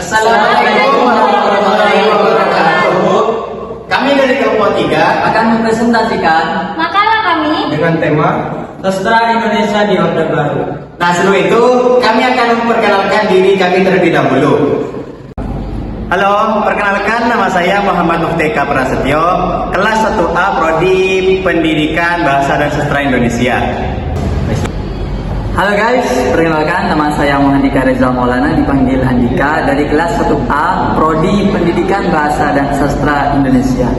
Assalamualaikum warahmatullahi wabarakatuh. Kami dari kelompok 3 akan mempresentasikan makalah kami dengan tema Sastra Indonesia di Orde Baru. Nah, sebelum itu kami akan memperkenalkan diri kami terlebih dahulu. Halo, perkenalkan nama saya Muhammad Mufteka Prasetyo, kelas 1A Prodi Pendidikan Bahasa dan Sastra Indonesia. Halo guys, perkenalkan nama saya Muhandika Reza Maulana, dipanggil Handika, dari kelas 1A Prodi Pendidikan Bahasa dan Sastra Indonesia.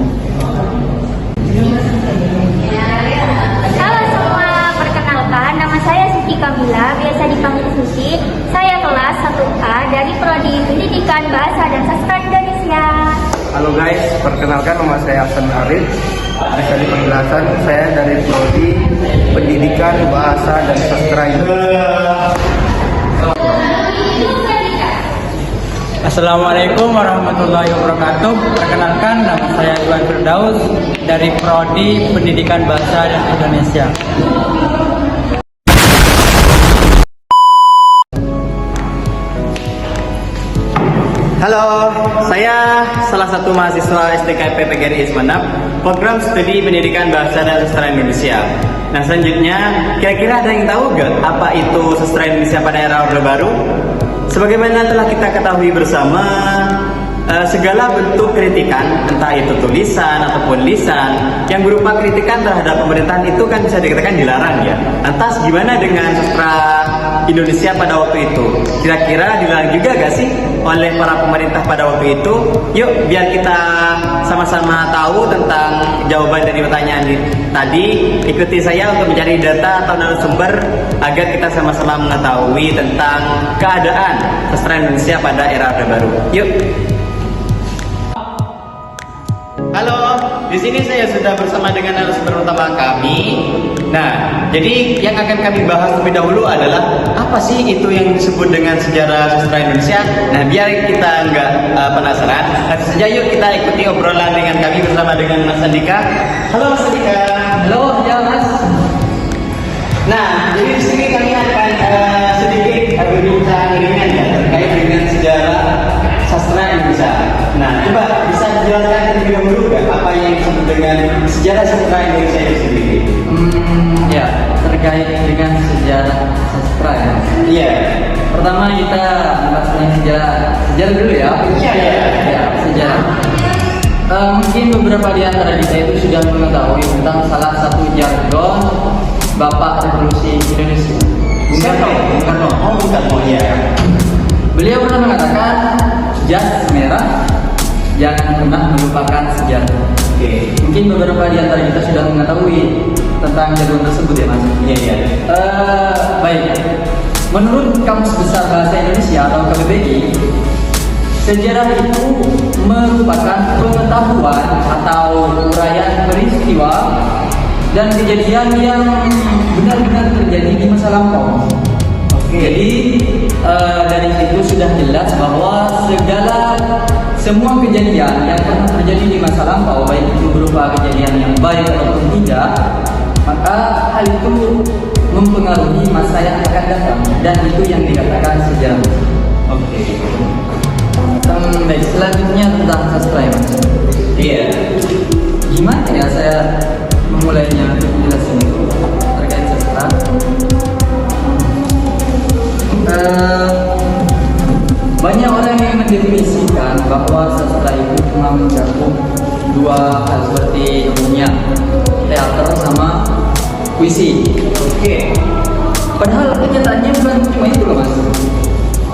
Halo semua, perkenalkan nama saya Siti Kamila, biasa dipanggil Susi. Saya kelas 1A dari Prodi Pendidikan Bahasa dan Sastra Indonesia. Halo guys, perkenalkan nama saya Hasan Arif, bisa dipanggil Hasan. Saya dari Prodi Pendidikan Bahasa dan Sastra Indonesia. Assalamualaikum warahmatullahi wabarakatuh. Perkenalkan nama saya Iwan Firdaus dari Prodi Pendidikan Bahasa dan Indonesia. Halo, saya salah satu mahasiswa STKP PGRI Ismanap, program studi pendidikan bahasa dan sastra Indonesia. Nah, selanjutnya, kira-kira ada yang tahu gak apa itu sastra Indonesia pada era Orde Baru? Sebagaimana telah kita ketahui bersama, segala bentuk kritikan, entah itu tulisan ataupun lisan, yang berupa kritikan terhadap pemerintahan itu kan bisa dikatakan dilarang ya. Lantas gimana dengan sastra Indonesia pada waktu itu? Kira-kira dilarang juga gak sih oleh para pemerintah pada waktu itu? Yuk biar kita sama-sama tahu tentang jawaban dari pertanyaan tadi. Ikuti saya untuk mencari data atau narasumber agar kita sama-sama mengetahui tentang keadaan sastra Indonesia pada era Orde Baru. Yuk. Halo, di sini saya sudah bersama dengan narasumber utama kami. Nah, jadi yang akan kami bahas lebih dahulu adalah apa sih itu yang disebut dengan sejarah sastra Indonesia. Nah, biar kita nggak penasaran, langsung saja yuk kita ikuti obrolan dengan kami bersama dengan Mas Andika. Halo Mas Andika. Halo, ya Mas. Nah, jadi di sini kami akan sedikit berbincang ringan ya terkait dengan sejarah sastra Indonesia. Nah, coba bisa dijelaskan terlebih dahulu nggak apa yang disebut dengan sejarah sastra Indonesia itu sendiri? Ya, terkait dengan sejarah sastra ya. Iya. Pertama kita bahas tentang sejarah dulu ya. Iya. Ya, sejarah. Mungkin beberapa di antara kita itu sudah mengetahui tentang salah satu jargon Bapak Revolusi Indonesia. Siapa? Bung Karno. Oh, Bung Karno ya. Beliau pernah mengatakan jas merah jangan pernah melupakan sejarah. Oke. Mungkin beberapa di antara kita sudah mengetahui tentang jargon tersebut ya Mas. Iya. Baik. Menurut Kamus Besar Bahasa Indonesia atau KBBI, sejarah itu merupakan pengetahuan atau uraian peristiwa dan kejadian yang benar-benar terjadi di masa lampau. Jadi dari situ sudah jelas bahwa semua kejadian yang pernah terjadi di masa lampau, baik itu berupa kejadian yang baik ataupun tidak, maka hal itu mempengaruhi masa yang akan datang, dan itu yang dikatakan sejarah. Oke. Baik, selanjutnya tentang sastra ya Mas. Iya. Gimana ya saya memulainya untuk menjelaskan itu terkait sastra? Banyak orang yang mendefinisikan bahwa sastra itu cuma mencakup dua hal seperti umumnya teater sama puisi. Oke. Padahal kenyataannya bukan cuma itu loh Mas.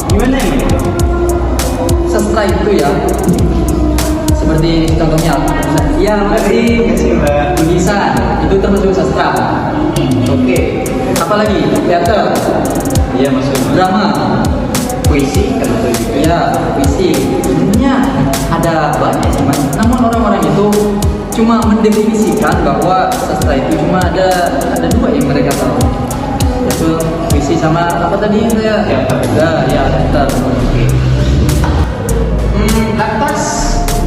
Gimana ini? Sastra itu ya seperti contohnya ya Kasih Mbak. tulisan itu termasuk sastra. Oke. Apalagi teater, Iya masuk. drama, Puisi termasuk juga. ya puisi. Sebenarnya ada banyak sih Mas. Namun orang-orang itu cuma mendefinisikan bahwa sastra itu cuma ada dua yang mereka tahu, yaitu puisi sama apa tadi yang saya teater. Lantas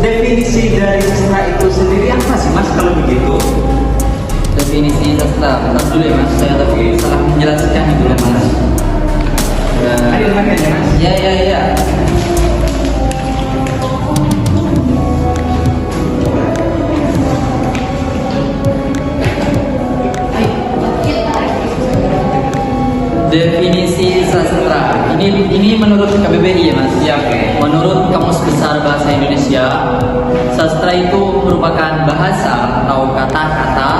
definisi dari sastra itu sendiri apa sih Mas kalau begitu? Definisi sastra, bentar dulu ya Mas, saya tadi salah menjelaskan itu ya Mas. Ada makanya Mas. Ya. Definisi sastra. Ini menurut KBBI ya Mas. Ya, oke. Menurut Kamus Besar Bahasa Indonesia, sastra itu merupakan bahasa atau kata-kata,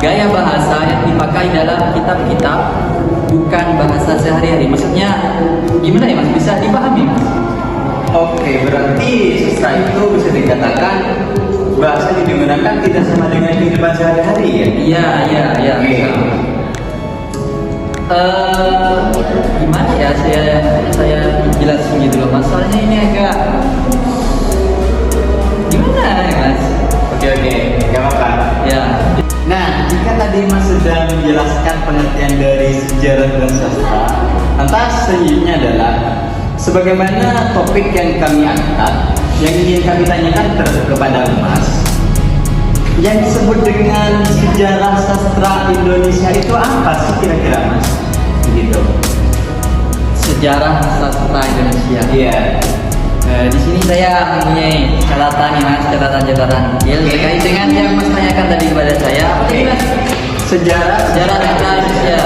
gaya bahasa yang dipakai dalam kitab-kitab, bukan bahasa sehari-hari. Maksudnya gimana ya Mas? Bisa dipahami Mas? Oke, berarti sastra itu bisa dikatakan bahasa yang digunakan tidak sama dengan kehidupan sehari-hari ya? Iya. Oke. Bisa. Gimana ya saya jelasin gitu loh Mas. Soalnya ini agak gimana ya Mas? Oke, nggak apa-apa. Ya. Nah, jika tadi Mas sudah menjelaskan pengertian dari sejarah dan sastra, lantas selanjutnya adalah sebagaimana topik yang kami angkat, yang ingin kami tanyakan kepada Mas, yang disebut dengan sejarah sastra Indonesia itu apa sih kira-kira Mas? Begitu. Sejarah sastra Indonesia. Iya. Di sini saya mempunyai catatan nih Mas, catatan kecil terkait dengan yang Mas tanyakan tadi kepada saya. Oke. Ini Mas, Sejarah sejarah sastra Indonesia.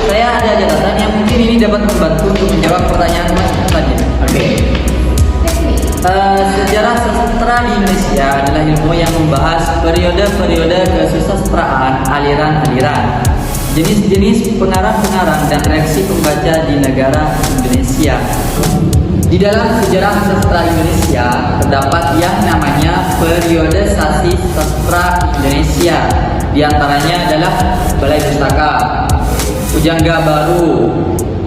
Saya ada catatan yang mungkin ini dapat membantu untuk menjawab pertanyaan Mas tadi. Oke. Sejarah sastra di Indonesia adalah ilmu yang membahas periode-periode kesusastraan, aliran-aliran, jenis-jenis pengarang-pengarang dan reaksi pembaca di negara Indonesia. Di dalam sejarah sastra Indonesia terdapat yang namanya periodisasi sastra Indonesia. Di antaranya adalah Balai Pustaka, Pujangga Baru,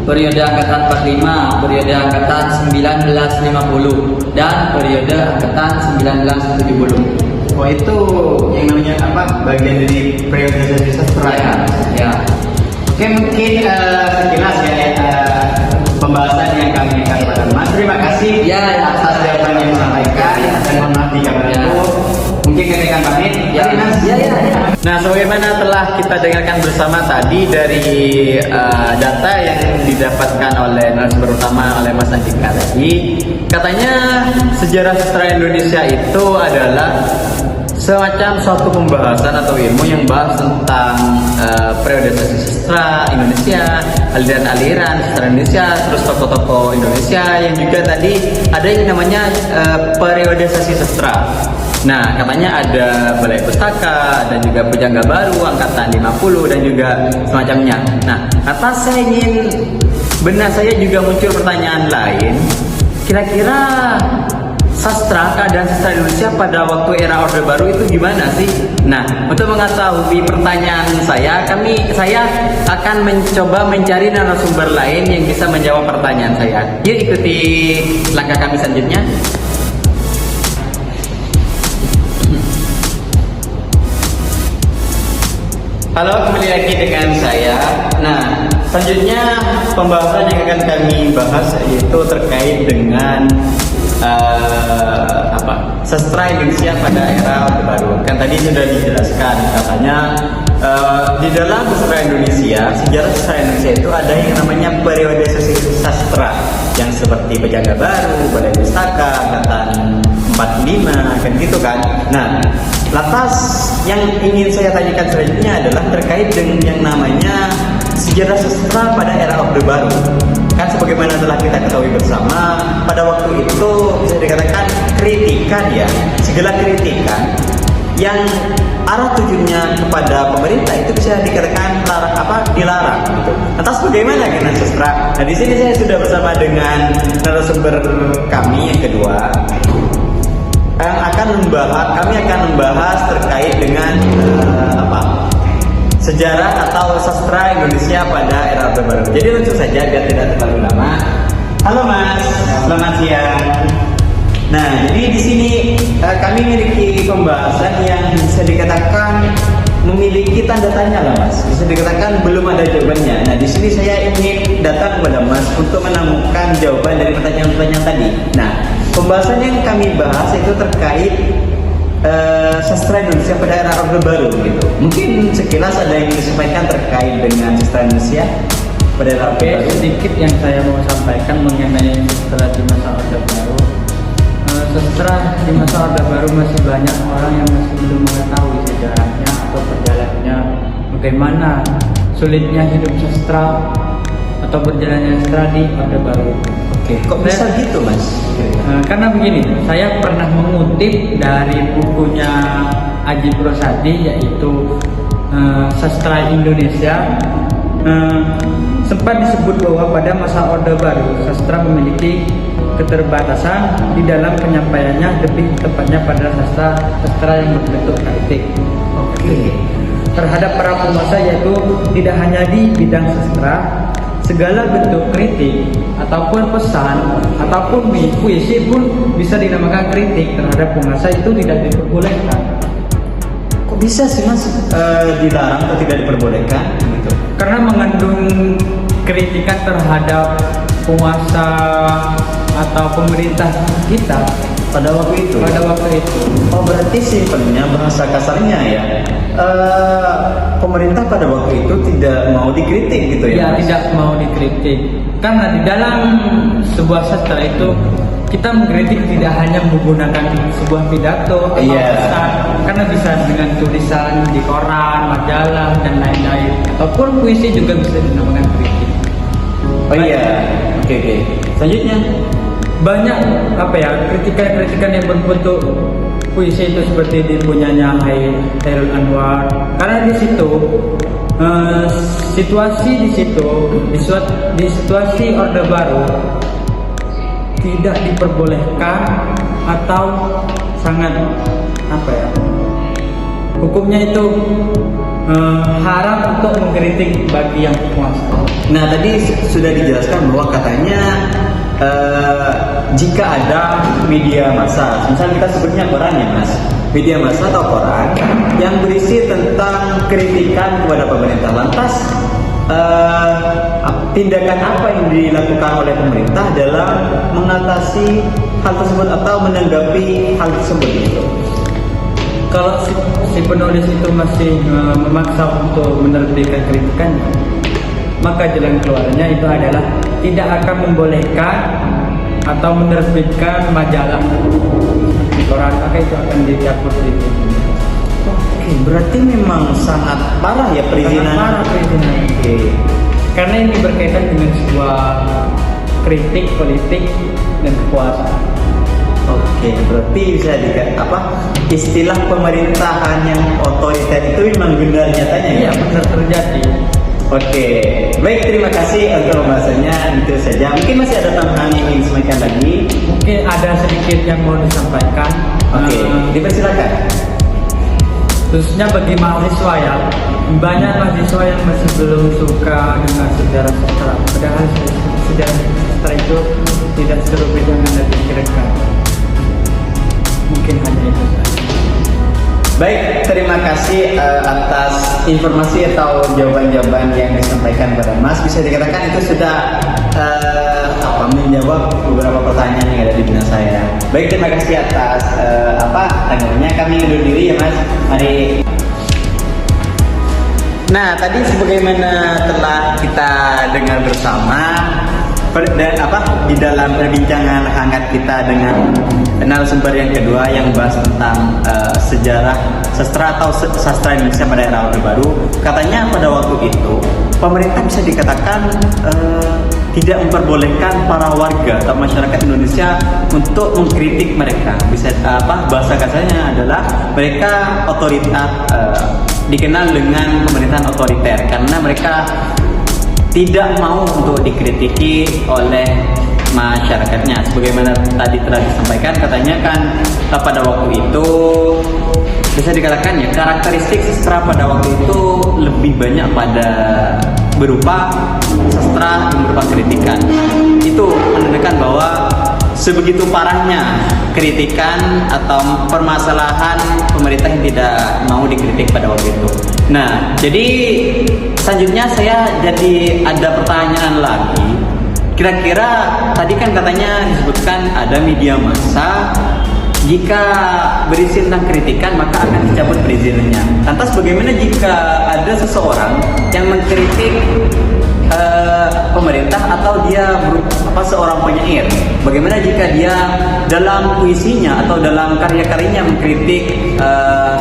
periode angkatan 45, periode angkatan 1950, dan periode angkatan 1970. Oh, itu yang namanya apa? Bagian dari periodisasi sastra ya? Ya. Oke, mungkin sekilas ya pembahasan yang kami akan pada Mas. Terima kasih atas jawaban yang disampaikan dan mohon maaf jika berlaku. Mungkin kami akan pamit. Ya. Mas. Nah, sebagaimana telah kita dengarkan bersama tadi dari data yang didapatkan oleh narasumber utama oleh Mas Andika tadi, katanya sejarah sastra Indonesia itu adalah semacam suatu pembahasan atau ilmu yang bahas tentang periodisasi sastra Indonesia, aliran-aliran sastra Indonesia, terus tokoh-tokoh Indonesia, yang juga tadi ada yang namanya periodisasi sastra. Nah, katanya ada Balai Pustaka dan juga Pujangga Baru angkatan 50 dan juga semacamnya. Nah, atas saya ingin benar saya juga muncul pertanyaan lain. Kira-kira keadaan sastra Indonesia pada waktu era Orde Baru itu gimana sih? Nah, untuk mengetahui pertanyaan saya akan mencoba mencari narasumber lain yang bisa menjawab pertanyaan saya. Yuk ikuti langkah kami selanjutnya. Halo, kembali lagi dengan saya. Nah, selanjutnya pembahasan yang akan kami bahas yaitu terkait dengan sastra Indonesia pada era Orde Baru. Kan tadi sudah dijelaskan katanya di dalam sastra Indonesia, sejarah sastra Indonesia itu ada yang namanya periodisasi sastra yang seperti Pujangga Baru, Balai Pustaka, angkatan 45 kan gitu kan. Nah, lantas yang ingin saya tanyakan selanjutnya adalah terkait dengan yang namanya sejarah sastra pada era Orde Baru. Kan sebagaimana telah kita ketahui bersama, pada waktu itu bisa dikatakan kritikan ya, segala kritikan yang arah tujuannya kepada pemerintah itu bisa dikatakan dilarang gitu. Lantas bagaimana dengan sastra? Nah, di sini saya sudah bersama dengan narasumber kami yang kedua. Kami akan membahas terkait dengan sejarah atau sastra Indonesia pada era Orde Baru. Jadi langsung saja biar tidak terlalu lama. Halo Mas, selamat siang. Nah, jadi di sini kami memiliki pembahasan yang bisa dikatakan memiliki tanda tanya lah Mas. Bisa dikatakan belum ada jawabannya. Nah, di sini saya ingin datang kepada Mas untuk menemukan jawaban dari pertanyaan-pertanyaan tadi. Nah, pembahasan yang kami bahas itu terkait sastra Indonesia pada era Orde Baru gitu. Mungkin sekilas ada yang disampaikan terkait dengan sastra Indonesia pada era Orde Baru. Sedikit yang saya mau sampaikan mengenai sastra di masa Orde Baru. Sastra di masa Orde Baru masih banyak orang yang masih belum mengetahui sejarahnya atau perjalanannya, bagaimana sulitnya hidup sastra atau berjalannya sastra di Orde Baru. Oke, kok bisa gitu mas? Karena begini, saya pernah mengutip dari bukunya Aji Brosadi, yaitu Sastra Indonesia. Sempat disebut bahwa pada masa Orde Baru, sastra memiliki keterbatasan di dalam penyampaiannya, lebih tepatnya pada sastra yang berbentuk kritik. Oke. Terhadap para penguasa, yaitu tidak hanya di bidang sastra, segala bentuk kritik ataupun pesan ataupun puisi pun bisa dinamakan kritik terhadap penguasa, itu tidak diperbolehkan. Kok bisa sih mas dilarang atau tidak diperbolehkan gitu? Karena mengandung kritikan terhadap penguasa atau pemerintah kita Pada waktu itu? pada waktu itu. Oh berarti simpelnya bahasa kasarnya ya, pemerintah pada waktu itu tidak mau dikritik gitu ya? Ya, Mas? tidak mau dikritik. Karena di dalam sebuah sastra itu kita mengkritik tidak hanya menggunakan sebuah pidato atau Iya. pesan, karena bisa dengan tulisan di koran, majalah dan lain-lain. Ataupun puisi juga bisa dinamakan kritik. Oh iya, oke. Selanjutnya? Banyak kritikan-kritikan yang berbentuk puisi itu seperti di punyanya Hairul Anwar. Karena di situ situasi di situasi Orde Baru tidak diperbolehkan atau sangat hukumnya itu haram untuk mengkritik bagi yang penguasa. Nah tadi sudah dijelaskan bahwa katanya jika ada media massa, misalnya kita sebutnya koran ya mas, media massa atau koran yang berisi tentang kritikan kepada pemerintah, lantas tindakan apa yang dilakukan oleh pemerintah dalam mengatasi hal tersebut atau menanggapi hal tersebut gitu? Kalau si penulis itu masih memaksa untuk menerbitkan kritikannya, maka jalan keluarnya itu adalah tidak akan membolehkan atau menerbitkan majalah di koran, maka itu akan dicabut itu. Oke, berarti memang sangat parah ya perizinan. Sangat parah perizinan. Oke. Karena ini berkaitan dengan sebuah kritik politik dan kekuasaan. Oke, berarti bisa istilah pemerintahan yang otoriter itu memang benar nyatanya ya? Iya, benar terjadi. Oke, baik, terima kasih untuk pembahasannya, itu saja. Mungkin masih ada tambahan yang ingin disampaikan lagi? Mungkin ada sedikit yang mau disampaikan. Oke, dipersilakan. Khususnya bagi mahasiswa ya, banyak mahasiswa yang masih belum suka dengan sejarah sastra. Padahal sejarah sastra itu tidak serumit yang Anda pikirkan. Mungkin hanya itu saja. Baik, terima kasih atas informasi atau jawaban-jawaban yang disampaikan pada Mas. Bisa dikatakan itu sudah menjawab beberapa pertanyaan yang ada di benak saya. Baik, terima kasih atas tanggapannya. Kami undur diri ya Mas. Mari. Nah, tadi sebagaimana telah kita dengar bersama di dalam perbincangan hangat kita dengan narasumber yang kedua yang bahas tentang sejarah sastra atau sastra Indonesia pada era Orde Baru. Katanya pada waktu itu pemerintah bisa dikatakan tidak memperbolehkan para warga atau masyarakat Indonesia untuk mengkritik mereka. Bisa bahasa kasarnya adalah mereka otoritas, dikenal dengan pemerintahan otoriter karena mereka tidak mau untuk dikritiki oleh masyarakatnya. Sebagaimana tadi telah disampaikan, katanya kan pada waktu itu bisa dikatakan ya karakteristik sastra pada waktu itu lebih banyak pada berupa sastra yang berupa kritikan. Itu menunjukkan bahwa sebegitu parahnya kritikan atau permasalahan pemerintah yang tidak mau dikritik pada waktu itu. Nah, jadi selanjutnya saya jadi ada pertanyaan lagi. Kira-kira tadi kan katanya disebutkan ada media massa, jika berisi tentang kritikan maka akan dicabut perizinannya. Lantas bagaimana jika ada seseorang yang mengkritik pemerintah atau dia seorang penyair? Bagaimana jika dia dalam puisinya atau dalam karya-karyanya mengkritik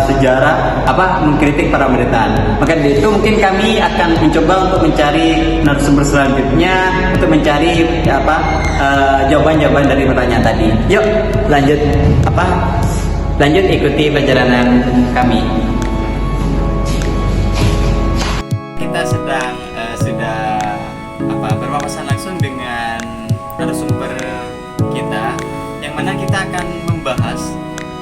sejarah mengkritik para pemerintahan. Maka dari itu mungkin kami akan mencoba untuk mencari narasumber selanjutnya untuk mencari jawaban-jawaban dari pertanyaan tadi. Yuk lanjut ikuti perjalanan kami. Kita sedang sudah berwawasan langsung dengan narasumber kita, yang mana kita akan membahas,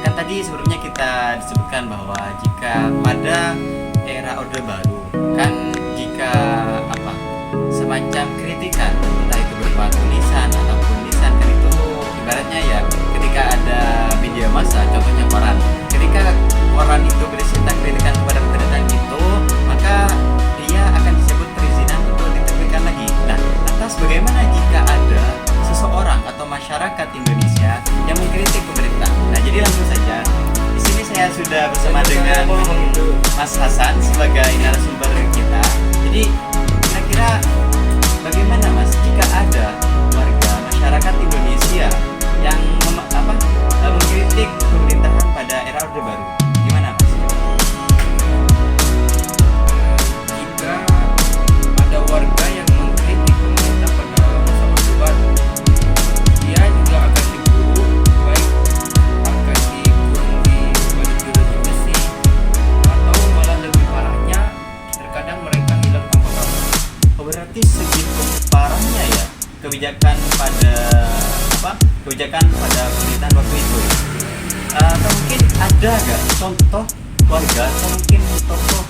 kan tadi sebelumnya kita disebutkan bahwa jika pada era Orde Baru kan jika semacam kritikan, entah itu berupa tulisan ataupun lisan, kan itu ibaratnya ya ketika ada media massa, contohnya koran, ketika koran itu berisi kritikan kepada pemerintahan itu, maka dia akan disebut perizinan untuk diterbitkan lagi. Nah, lantas bagaimana jika ada seseorang atau masyarakat Indonesia yang mengkritik pemerintah? Nah, jadi langsung saja di sini saya sudah bersama dengan Mas Hasan sebagai narasumber kita. Jadi kira-kira bagaimana Mas jika ada warga masyarakat Indonesia yang mengkritik pemerintahan pada era Orde Baru? Gimana Mas? Jika ada warga yang mengkritik pemerintah pada masa Orde Baru, dia juga akan diburu, baik akan dikurung di balik jeruji besi, atau malah lebih parahnya, terkadang mereka hilang tanpa kabar. Berarti segitu parahnya ya kebijakan pada pemerintahan waktu itu. Atau mungkin ada gak contoh warga atau mungkin tokoh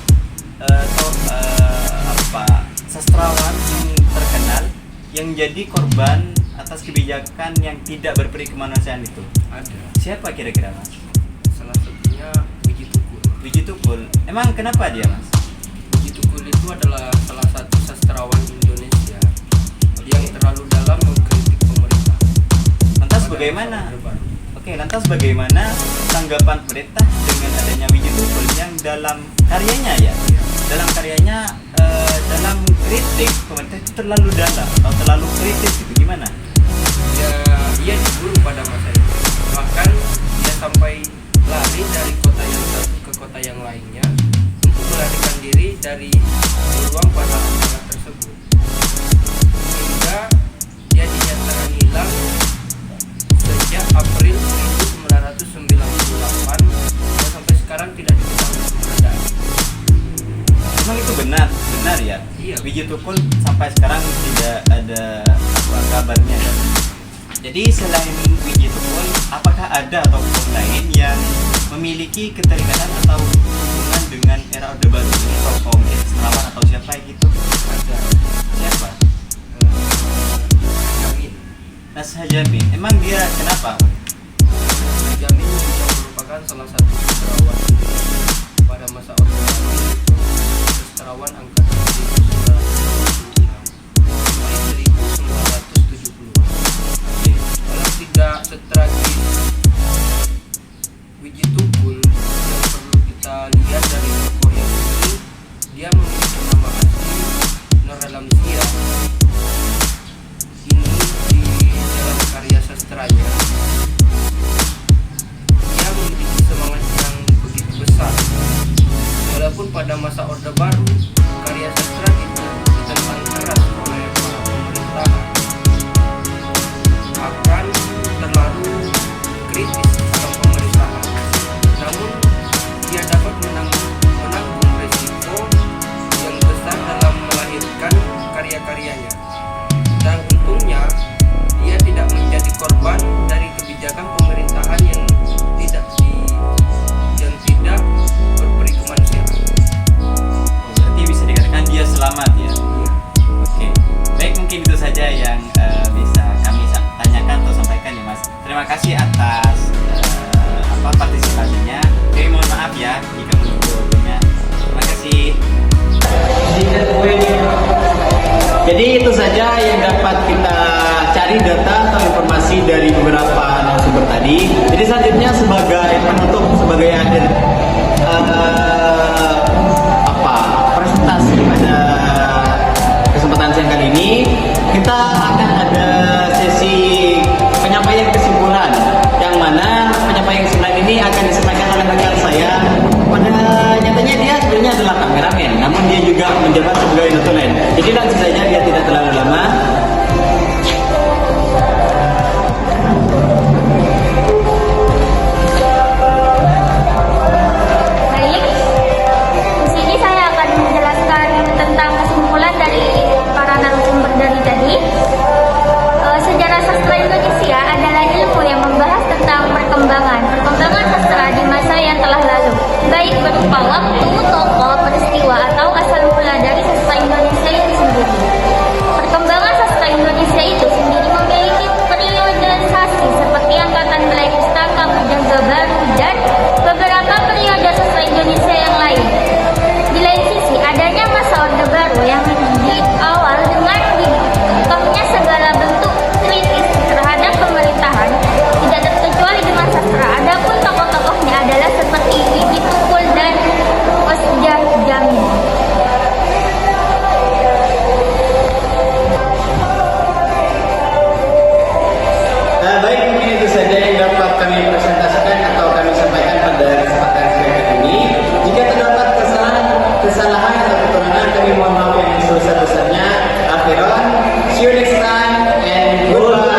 sastrawan yang terkenal yang jadi korban atas kebijakan yang tidak berperi kemanusiaan itu? Ada. Siapa kira-kira Mas? Salah satunya Wiji Tukul. Wiji Tukul. Emang kenapa dia Mas? Wiji Tukul itu adalah salah satu sastrawan Indonesia yang terlalu dalam mengkritik pemerintah. Lantas Pada bagaimana? masa Orde Baru. Lantas bagaimana tanggapan pemerintah dengan adanya Wiji Tukul yang dalam karyanya dalam kritik pemerintah itu terlalu dalam atau terlalu kritis gitu, gimana? Dia diburu pada masa itu, bahkan dia sampai lari dari kota yang satu ke kota yang lainnya untuk melarikan diri dari ruang pada acara tersebut, hingga dia dinyatakan hilang sejak April 1998 dan sampai sekarang tidak diketahui keberadaan. Emang itu benar ya? Iya. Wiji Tukul sampai sekarang tidak ada kabarnya ya? Jadi selain Wiji Tukul, apakah ada tokoh lain yang memiliki keterikatan atau hubungan dengan era Orde Baru ini? Tokoh mungkin sastrawan atau siapa gitu? Ada Siapa? Jamin. Nashah Jamin. Emang dia kenapa? Jamin juga merupakan salah satu sastrawan pada masa Orde Baru, sastrawan angkatan 1976 sampai 1970. Kalau tidak setragis Wiji Tukul, yang perlu kita lihat dari tokoh yang ini, dia memiliki nama asli Nur Alamsyah. Ini di dalam karya sastranya dia memiliki semangat yang begitu besar. Walaupun pada masa Orde Baru karya sastra itu ditentang keras oleh para pemerintahan, akan terlalu kritis tentang pemerintahan, namun dia dapat menanggung resiko yang besar dalam melahirkan karya-karyanya. Dan untungnya dia tidak menjadi korban dari kebijakan pemerintahan yang tidak berperi kemanusiaan. Berarti bisa dikatakan dia selamat ya? Iya. Oke, baik, mungkin itu saja yang bisa kami tanyakan atau sampaikan ya Mas. Terima kasih atas partisipasinya. Oke, mohon maaf ya jika menunggu waktunya. Terima kasih. Jadi itu saja yang dapat kita cari data atau informasi dari beberapa narasumber tadi. Jadi selanjutnya sebagai penutup, sebagai akhir presentasi pada kesempatan siang kali ini, kita akan ada sesi penyampaian kesimpulan, yang mana penyampaian kesimpulan ini akan disampaikan oleh rekan saya adalah kameramen, namun dia juga menjabat sebagai notulen. Jadi langsung saja biar tidak terlalu lama. Baik, di sini saya akan menjelaskan tentang kesimpulan dari para narasumber dari tadi. Sejarah sastra Indonesia adalah ilmu yang membahas tentang perkembangan sastra di masa yang telah lalu, baik berupa waktu, tokoh, peristiwa, atau asal mula dari sastra Indonesia itu sendiri. Perkembangan sastra Indonesia itu sendiri memiliki periodisasi seperti Angkatan Belai Pustaka, Pujangga Baru, dan beberapa periode sastra Indonesia yang lain. Di lain sisi, adanya masa Orde Baru yang diawal dengan dibukanya segala bentuk kritis terhadap pemerintahan, tidak terkecuali dengan sastra. Adapun tokoh-tokohnya adalah seperti Wibi Tukul dan Osjah Jamin. Baik, mungkin itu saja yang dapat kami presentasikan atau kami sampaikan pada kesempatan siang ini. Jika terdapat kesalahan atau kekurangan, kami mohon maaf yang sebesar-besarnya. Akhiran, see you next time and goodbye.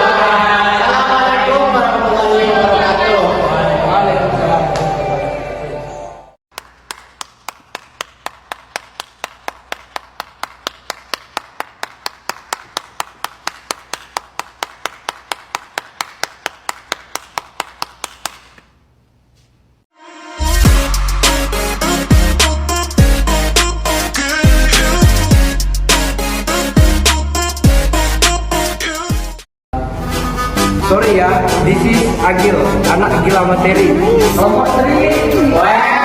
Assalamualaikum warahmatullahi wabarakatuh. Sorry ya, this is Agil, anak gila materi. Kelompok 3.